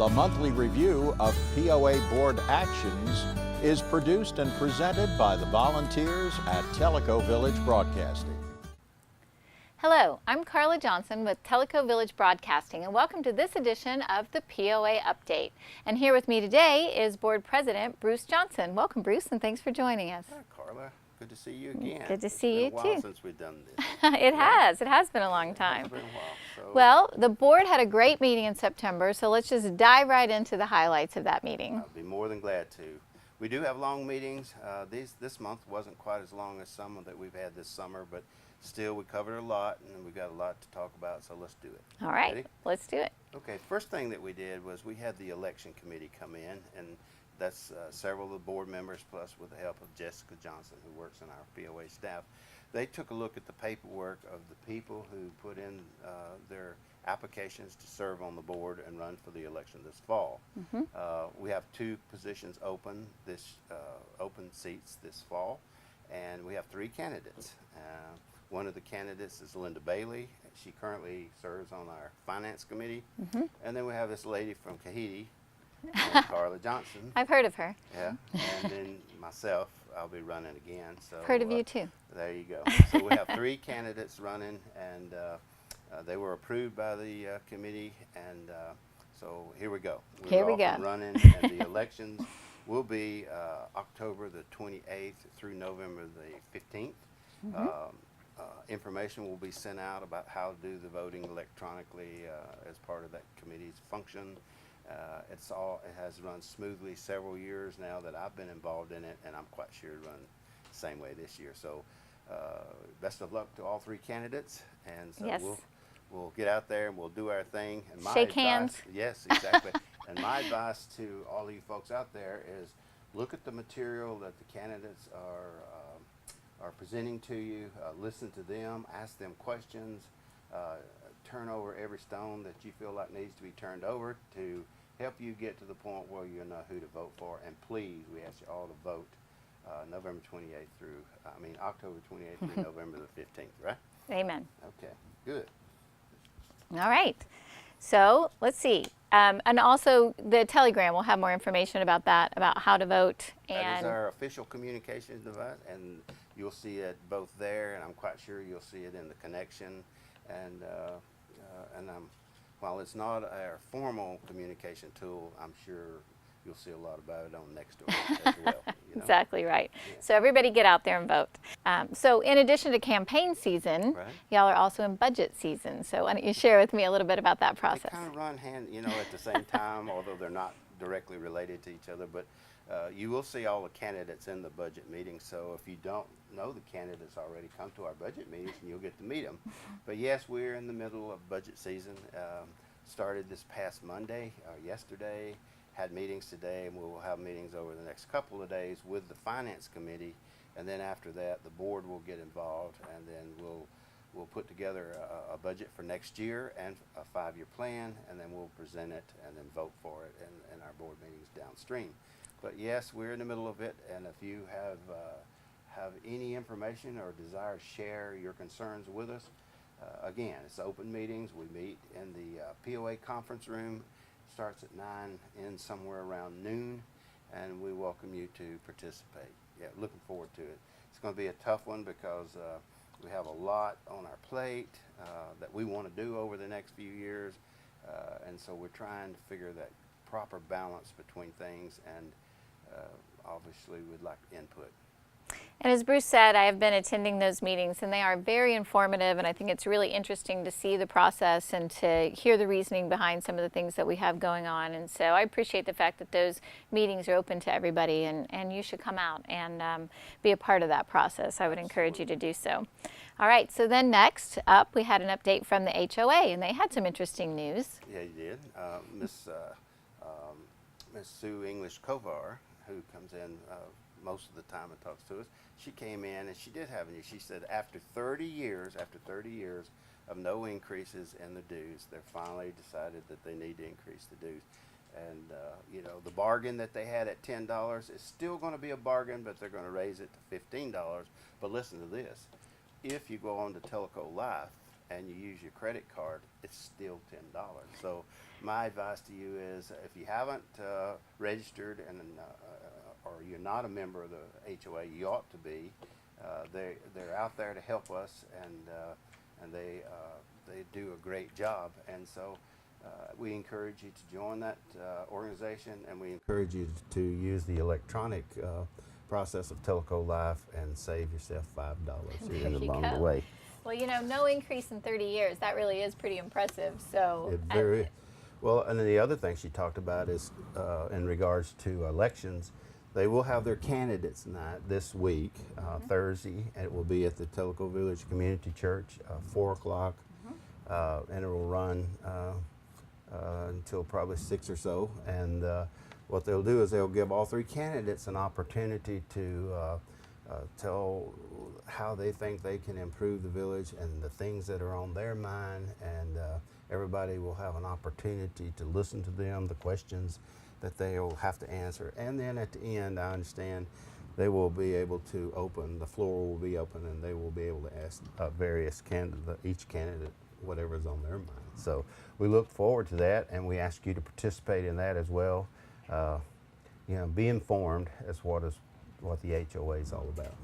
The monthly review of POA board actions is produced and presented by the volunteers at Tellico Village Broadcasting. Hello, I'm Carla Johnson with Tellico Village Broadcasting, and welcome to this edition of the POA Update. And here with me today is Board President Bruce Johnson. Welcome, Bruce, and thanks for joining us. Hi, Carla. Good to see you again. Good to see you too. It's been a while since we've done this. It has been a long time. It's been a while. So Well, the board had a great meeting in September, so let's just dive right into the highlights of that meeting. I'll be more than glad to. We do have long meetings. This month wasn't quite as long as some that we've had this summer, but still we covered a lot and we've got a lot to talk about, so let's do it. All right, Ready? let's do it. Okay, first thing that we did was we had the election committee come in, and that's several of the board members plus with the help of Jessica Johnson, who works in our POA staff. They took a look at the paperwork of the people who put in their applications to serve on the board and run for the election this fall. We have 2 positions open, open seats this fall, and we have 3 candidates. One of the candidates is Linda Bailey. She currently serves on our finance committee. And then we have this lady from Kahiti, Carla Johnson. I've heard of her. Yeah, and then myself, I'll be running again. So Heard of you too. There you go. So we have 3 candidates running, and they were approved by the committee, and so here we go. Here we off go. and running, and the elections will be October the 28th through November the 15th. Information will be sent out about how to do the voting electronically as part of that committee's function. It has run smoothly several years now that I've been involved in it, and I'm quite sure it'll run the same way this year. So best of luck to all 3 candidates, and so Yes. we'll get out there and we'll do our thing. And my Shake advice, hands. Yes, exactly. And my advice to all of you folks out there is look at the material that the candidates are presenting to you. Listen to them, ask them questions, turn over every stone that you feel like needs to be turned over to help you get to the point where you know who to vote for. And please, we ask you all to vote October 28th through November the 15th, right? Amen. Okay, good. All right. So let's see. And also the Telegram will have more information about that, about how to vote. That And is our official communications device, and you'll see it both there, and I'm quite sure you'll see it in the connection. And while it's not our formal communication tool, I'm sure you'll see a lot about it on Nextdoor as well. You know? Exactly right. Yeah. So everybody get out there and vote. So in addition to campaign season, Right. y'all are also in budget season. So why don't you share with me a little bit about that They process? kind of run hand, at the same time, although they're not directly related to each other. But you will see all the candidates in the budget meeting. So if you don't know the candidates already, come to our budget meetings and you'll get to meet them. But yes, we're in the middle of budget season. Started this past Monday or yesterday. Had meetings today, and we will have meetings over the next couple of days with the finance committee, and then after that the board will get involved, and then we'll put together a budget for next year and a 5-year plan, and then we'll present it and then vote for it in our board meetings downstream. But yes, we're in the middle of it, and if you have any information or desire to share your concerns with us, again, it's open meetings. We meet in the POA conference room. Starts at 9, ends somewhere around noon, and we welcome you to participate. Yeah, looking forward to it. It's going to be a tough one because we have a lot on our plate that we want to do over the next few years, and so we're trying to figure that proper balance between things, and obviously we'd like input. And as Bruce said, I have been attending those meetings, and they are very informative, and I think it's really interesting to see the process and to hear the reasoning behind some of the things that we have going on. And so I appreciate the fact that those meetings are open to everybody, and you should come out and be a part of that process. I would encourage you to do so. All right, so then next up, we had an update from the HOA, and they had some interesting news. Yeah, you did. Miss Sue English Kovar, who comes in most of the time and talks to us, she came in and she did have news. She said after 30 years of no increases in the dues, they finally decided that they need to increase the dues. And the bargain that they had at $10 is still going to be a bargain, but they're going to raise it to $15. But listen to this: if you go on to Tellico Life and you use your credit card, it's still $10. So my advice to you is if you haven't registered and or you're not a member of the HOA, you ought to be. They're out there to help us, and they do a great job. And so we encourage you to join that organization, and we encourage you to use the electronic process of Tellico Life and save yourself $5 There you along go. the way. Well, you know, no increase in 30 years. That really is pretty impressive. So, It very well. And then the other thing she talked about is in regards to elections, they will have their candidates night this week, Thursday, and it will be at the Tellico Village Community Church, 4 o'clock, and it will run until probably 6 or so. And what they'll do is they'll give all three candidates an opportunity to tell how they think they can improve the village and the things that are on their mind, and everybody will have an opportunity to listen to them, the questions that they'll have to answer. And then at the end, I understand they will be able to open, the floor will be open, and they will be able to ask various candidates, each candidate, whatever's on their mind. So we look forward to that, and we ask you to participate in that as well. You know, be informed as what the HOA is all about.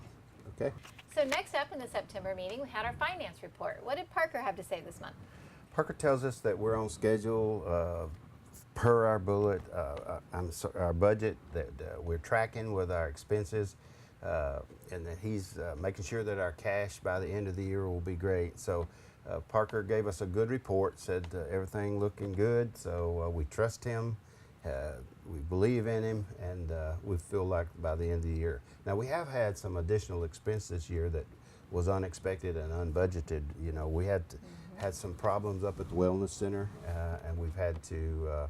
Okay? So next up in the September meeting, we had our finance report. What did Parker have to say this month? Parker tells us that we're on schedule per our bullet, our budget, that we're tracking with our expenses, and that he's making sure that our cash by the end of the year will be great. So Parker gave us a good report, said everything looking good, so we trust him. We believe in him, and we feel like by the end of the year. Now, we have had some additional expense this year that was unexpected and unbudgeted. You know, we had some problems up at the Wellness Center, and we've had to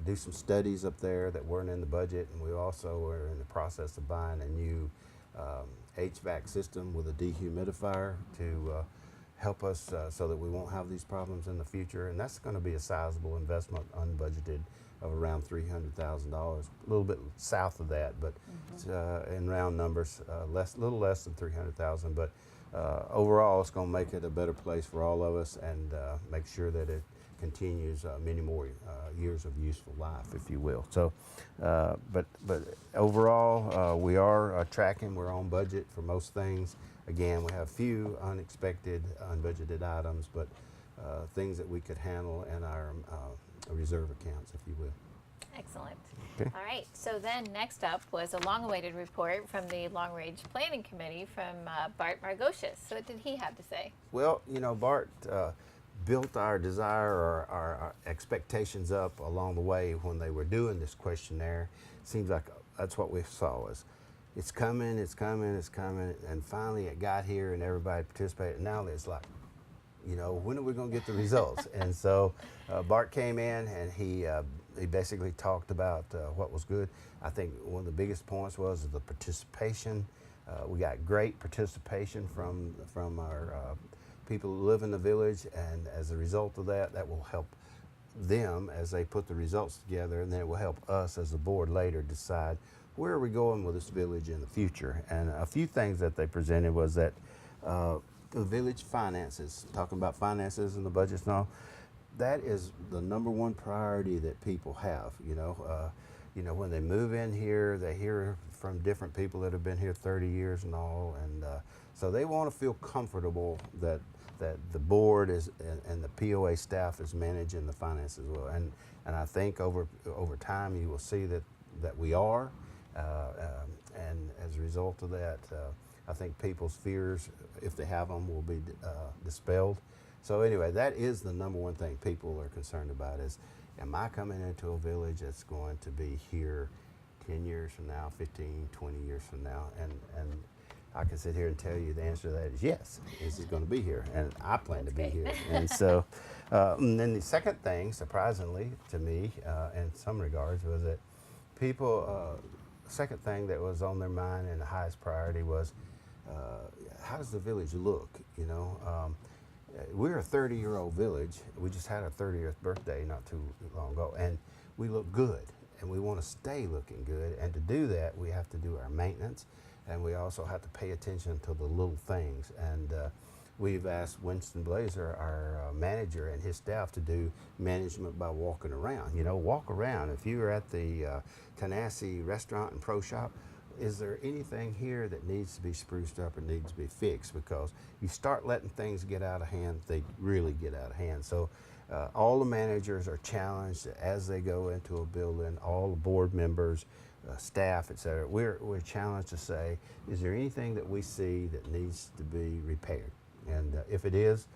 do some studies up there that weren't in the budget, and we also are in the process of buying a new HVAC system with a dehumidifier to help us so that we won't have these problems in the future, and that's going to be a sizable investment, unbudgeted, of around $300,000, a little bit south of that, but in round numbers, little less than 300,000. But overall, it's going to make it a better place for all of us, and make sure that it continues many more years of useful life, if you will. So, but overall, we are tracking. We're on budget for most things. Again, we have a few unexpected, unbudgeted items, but things that we could handle in our reserve accounts, if you will. Excellent. Okay. All right. So then next up was a long-awaited report from the Long Range Planning Committee from Bart Margocious. So what did he have to say? Well, you know, Bart built our desire or our expectations up along the way when they were doing this questionnaire. Seems like that's what we saw is it's coming, it's coming, it's coming, and finally it got here and everybody participated. And now it's like, you know, when are we going to get the results? And so Bart came in and he basically talked about what was good. I think one of the biggest points was the participation. We got great participation from our people who live in the village, and as a result of that, that will help them as they put the results together, and then it will help us as a board later decide where are we going with this village in the future. And a few things that they presented was that the village finances, talking about finances and the budgets and all, that is the number one priority that people have. You know, when they move in here, they hear from different people that have been here 30 years and all, and so they want to feel comfortable that the board is and the POA staff is managing the finances well. And I think over time you will see that we are, and as a result of that, I think people's fears, if they have them, will be dispelled. So anyway, that is the number one thing people are concerned about is, am I coming into a village that's going to be here 10 years from now, 15, 20 years from now? And I can sit here and tell you the answer to that is yes, this is going to be here, and I plan to be here. And so, and then the second thing, surprisingly to me, in some regards, was that people, second thing that was on their mind and the highest priority was, how does the village look? You know, we're a 30-year-old village. We just had our 30th birthday not too long ago, and we look good, and we want to stay looking good. And to do that, we have to do our maintenance, and we also have to pay attention to the little things. And we've asked Winston Blazer, our manager, and his staff to do management by walking around. You know, walk around. If you were at the Canassie Restaurant and Pro Shop, is there anything here that needs to be spruced up or needs to be fixed? Because you start letting things get out of hand, they really get out of hand. So all the managers are challenged as they go into a building, all the board members, staff, et cetera. We're challenged to say, is there anything that we see that needs to be repaired? And if it is,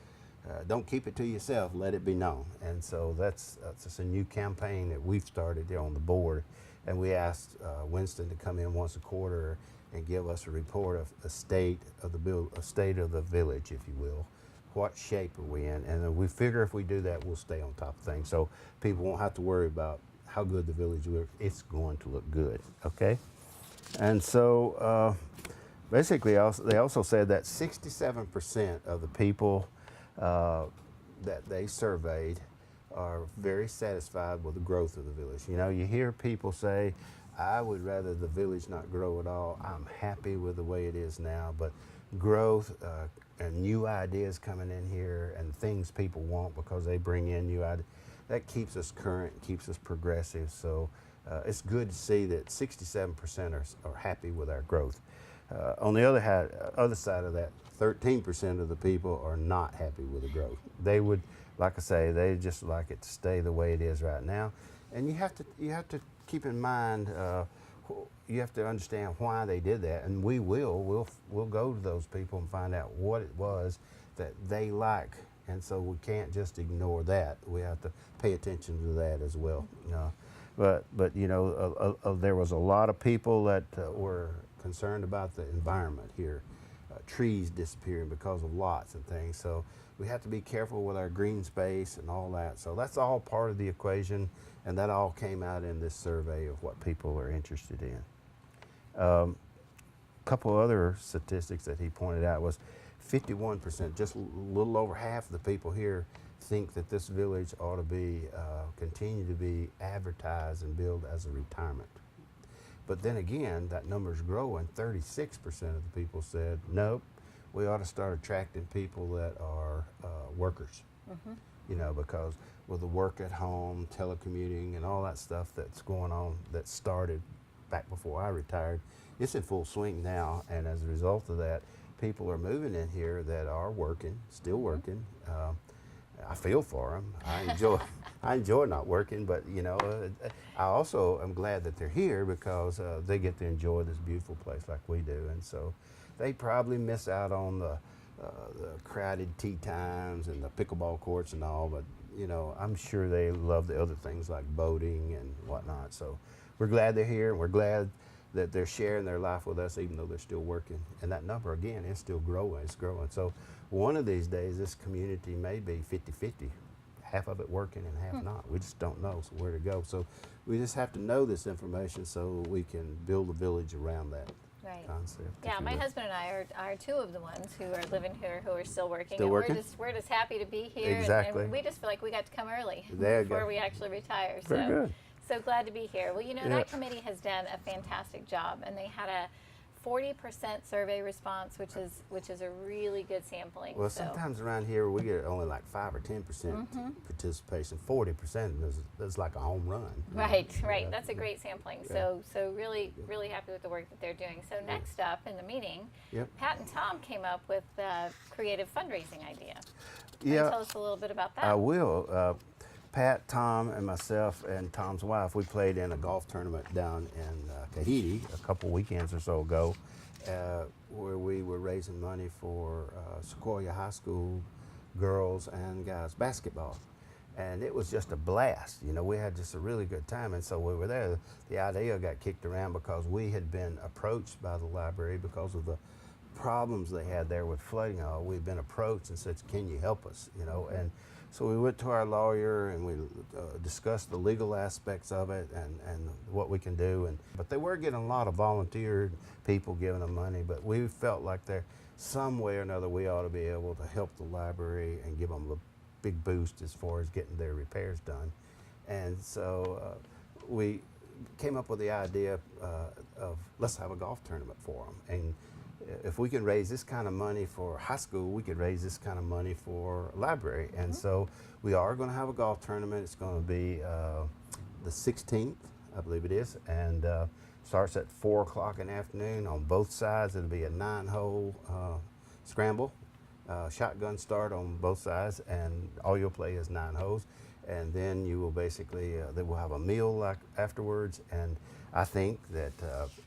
don't keep it to yourself, let it be known. And so that's just a new campaign that we've started here on the board. And we asked Winston to come in once a quarter and give us a report of a state of the village, if you will. What shape are we in? And we figure if we do that, we'll stay on top of things. So people won't have to worry about how good the village looks. It's going to look good, okay? And so basically, they also said that 67% of the people that they surveyed are very satisfied with the growth of the village. You know, you hear people say, I would rather the village not grow at all. I'm happy with the way it is now, but growth and new ideas coming in here and things people want because they bring in new ideas, that keeps us current, keeps us progressive. So it's good to see that 67% are happy with our growth. On the other side of that, 13% of the people are not happy with the growth. They would, like I say, they just like it to stay the way it is right now. And you have to keep in mind, you have to understand why they did that. And we'll go to those people and find out what it was that they like. And so we can't just ignore that. We have to pay attention to that as well. But you know, there was a lot of people that were concerned about the environment here, trees disappearing because of lots and things. So we have to be careful with our green space and all that. So that's all part of the equation, and that all came out in this survey of what people are interested in. A couple other statistics that he pointed out was 51%, just a little over half of the people here think that this village ought to be, continue to be advertised and billed as a retirement. But then again, that number's growing. 36% of the people said, nope, we ought to start attracting people that are workers. Mm-hmm. You know, because with the work at home, telecommuting, and all that stuff that's going on that started back before I retired, it's in full swing now. And as a result of that, people are moving in here that are working, still working. I feel for them. I enjoy not working, but you know, I also am glad that they're here because they get to enjoy this beautiful place like we do. And so they probably miss out on the crowded tea times and the pickleball courts and all, but you know, I'm sure they love the other things like boating and whatnot. So we're glad they're here, and we're glad that they're sharing their life with us even though they're still working. And that number, again, is still growing. It's growing. So one of these days, this community may be 50-50, half of it working and half not. We just don't know where to go. So we just have to know this information so we can build a village around that concept. Yeah, my husband and I are two of the ones who are living here who are still working. Still working? We're just happy to be here. Exactly. And we just feel like we got to come early before we actually retire. Very good. So glad to be here. Well, you know, that committee has done a fantastic job, and they had a 40% survey response, which is a really good sampling. Well, sometimes around here we get only like 5 or 10% participation. 40% is like a home run. Right. That's a great sampling. Yeah. So really happy with the work that they're doing. So next up in the meeting, Pat and Tom came up with a creative fundraising idea. Can you tell us a little bit about that? I will. Pat, Tom, and myself and Tom's wife, we played in a golf tournament down in Kahiti a couple weekends or so ago, where we were raising money for Sequoia High School girls and guys basketball. And it was just a blast. You know, we had just a really good time. And so we were there. The idea got kicked around because we had been approached by the library because of the problems they had there with flooding. We'd been approached and said, can you help us? You know, and so we went to our lawyer and we discussed the legal aspects of it and what we can do. But they were getting a lot of volunteer people giving them money, but we felt like there, some way or another, we ought to be able to help the library and give them a big boost as far as getting their repairs done. And so we came up with the idea of let's have a golf tournament for them. And if we can raise this kind of money for high school, we could raise this kind of money for a library. And so we are going to have a golf tournament. It's going to be the 16th, I believe it is, and starts at 4 o'clock in the afternoon on both sides. It'll be a 9-hole scramble, shotgun start on both sides, and all you'll play is 9 holes. And then you will basically, they will have a meal like afterwards. And I think that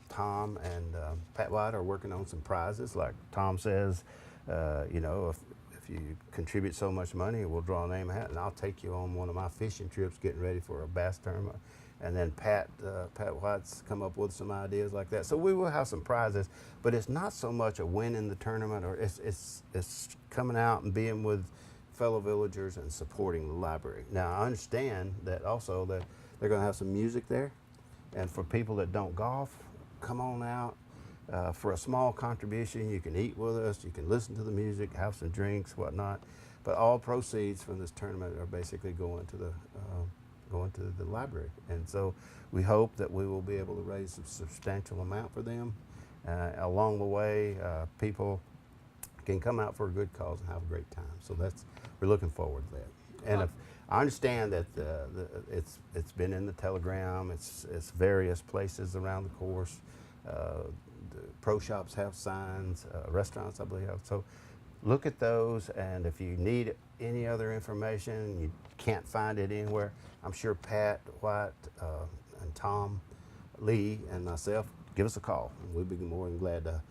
Tom and Pat White are working on some prizes. Like Tom says, you know, if you contribute so much money, we'll draw a name hat, and I'll take you on one of my fishing trips getting ready for a bass tournament. And then Pat White's come up with some ideas like that. So we will have some prizes, but it's not so much a win in the tournament, or it's coming out and being with fellow villagers and supporting the library. Now I understand that also that they're going to have some music there, and for people that don't golf, come on out. For a small contribution, you can eat with us, you can listen to the music, have some drinks, whatnot. But all proceeds from this tournament are basically going to the library. And so we hope that we will be able to raise a substantial amount for them. Along the way, people can come out for a good cause and have a great time. So we're looking forward to that. And I understand that it's been in the telegram. It's various places around the course. The pro shops have signs. Restaurants, I believe, have. So look at those, and if you need any other information, you can't find it anywhere, I'm sure Pat White and Tom Lee and myself, give us a call. We'd be more than glad to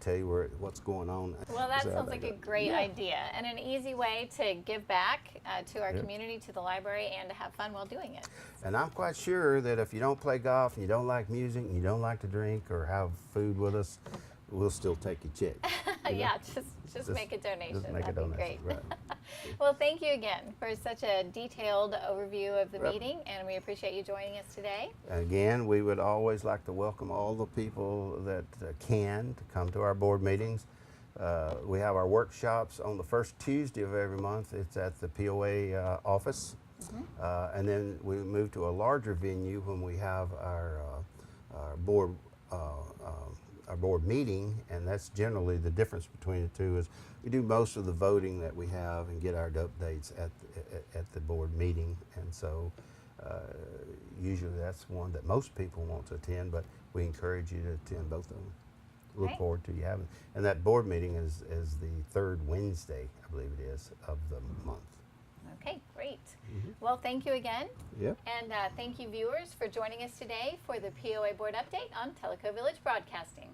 tell you what's going on. Well, that sounds like a great idea and an easy way to give back to our community, to the library, and to have fun while doing it. And I'm quite sure that if you don't play golf and you don't like music and you don't like to drink or have food with us, we'll still take your check. Yeah, just make a donation. Just make That'd a donation. be great. Right. Well, thank you again for such a detailed overview of the meeting, and we appreciate you joining us today. Again, we would always like to welcome all the people that can to come to our board meetings. We have our workshops on the first Tuesday of every month. It's at the POA office. And then we move to a larger venue when we have our board meeting, and that's generally the difference between the two is we do most of the voting that we have and get our updates at the board meeting. And so usually that's one that most people want to attend, but we encourage you to attend both of them. Look forward to you having. And that board meeting is the third Wednesday, I believe it is, of the month. Okay, great. Well, thank you again. Yep. And thank you, viewers, for joining us today for the POA Board Update on Tellico Village Broadcasting.